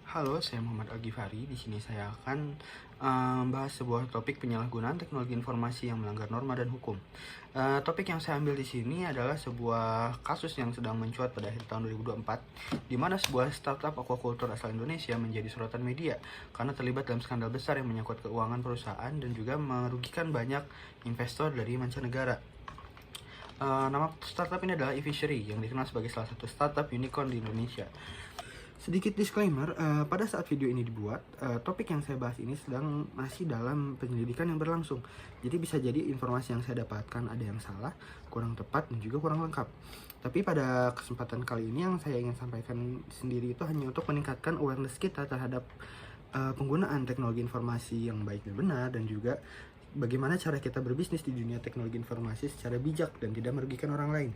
Halo, saya Muhammad Al-Ghifari. Di sini saya akan bahas sebuah topik penyalahgunaan teknologi informasi yang melanggar norma dan hukum. Topik yang saya ambil di sini adalah sebuah kasus yang sedang mencuat pada akhir tahun 2024, di mana sebuah startup aquaculture asal Indonesia menjadi sorotan media karena terlibat dalam skandal besar yang menyangkut keuangan perusahaan dan juga merugikan banyak investor dari mancanegara. Nama startup ini adalah eFishery yang dikenal sebagai salah satu startup unicorn di Indonesia. Sedikit disclaimer, pada saat video ini dibuat, topik yang saya bahas ini masih dalam penyelidikan yang berlangsung. Jadi bisa jadi informasi yang saya dapatkan ada yang salah, kurang tepat, dan juga kurang lengkap. Tapi pada kesempatan kali ini yang saya ingin sampaikan sendiri itu hanya untuk meningkatkan awareness kita terhadap penggunaan teknologi informasi yang baik dan benar, dan juga bagaimana cara kita berbisnis di dunia teknologi informasi secara bijak dan tidak merugikan orang lain.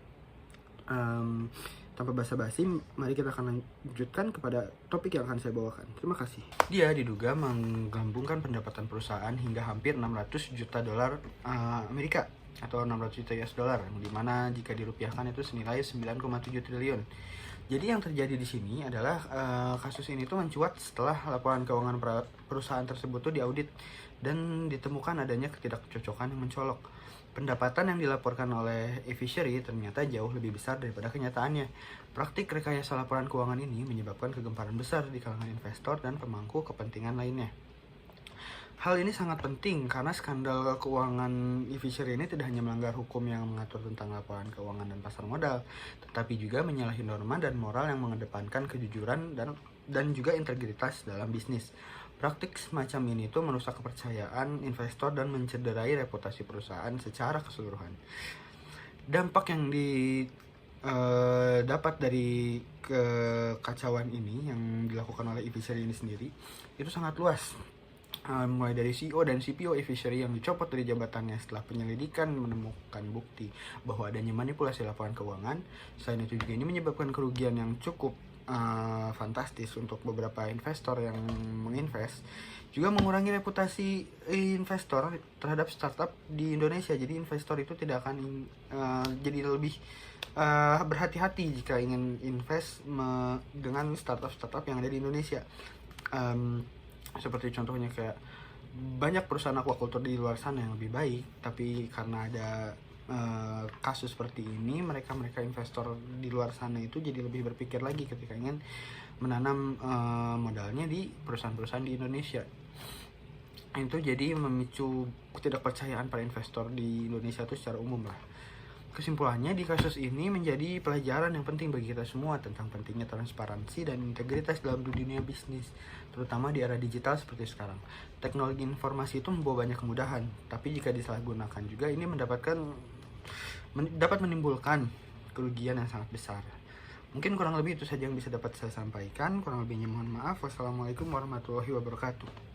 Tanpa basa-basi, mari kita akan lanjutkan kepada topik yang akan saya bawakan. Terima kasih. Dia diduga menggabungkan pendapatan perusahaan hingga hampir 600 juta dolar Amerika atau 600 juta US dollar, di mana jika dirupiahkan itu senilai 9,7 triliun. Jadi yang terjadi di sini adalah kasus ini tuh mencuat setelah laporan keuangan perusahaan tersebut tuh diaudit dan ditemukan adanya ketidakcocokan yang mencolok. Pendapatan yang dilaporkan oleh eFishery ternyata jauh lebih besar daripada kenyataannya. Praktik rekayasa laporan keuangan ini menyebabkan kegemparan besar di kalangan investor dan pemangku kepentingan lainnya. Hal ini sangat penting karena skandal keuangan eFishery ini tidak hanya melanggar hukum yang mengatur tentang laporan keuangan dan pasar modal, tetapi juga menyalahi norma dan moral yang mengedepankan kejujuran dan juga integritas dalam bisnis. Praktik semacam ini tuh merusak kepercayaan investor dan mencederai reputasi perusahaan secara keseluruhan. Dampak yang dapat dari kekacauan ini yang dilakukan oleh eFishery ini sendiri itu sangat luas. Mulai dari CEO dan CPO eFishery yang dicopot dari jabatannya setelah penyelidikan menemukan bukti bahwa adanya manipulasi laporan keuangan. Selain itu juga ini menyebabkan kerugian yang cukup fantastis untuk beberapa investor yang menginvest, juga mengurangi reputasi investor terhadap startup di Indonesia. Jadi investor itu tidak akan jadi lebih berhati-hati jika ingin invest dengan startup yang ada di Indonesia. Seperti contohnya kayak banyak perusahaan aquaculture di luar sana yang lebih baik, tapi karena ada kasus seperti ini, mereka investor di luar sana itu jadi lebih berpikir lagi ketika ingin menanam modalnya di perusahaan-perusahaan di Indonesia. Itu jadi memicu ketidakpercayaan para investor di Indonesia itu secara umum lah. Kesimpulannya, di kasus ini menjadi pelajaran yang penting bagi kita semua tentang pentingnya transparansi dan integritas dalam dunia bisnis, terutama di era digital seperti sekarang. Teknologi informasi itu membawa banyak kemudahan, tapi jika disalahgunakan juga ini dapat menimbulkan kerugian yang sangat besar. Mungkin kurang lebih itu saja yang bisa dapat saya sampaikan. Kurang lebihnya mohon maaf. Wassalamualaikum warahmatullahi wabarakatuh.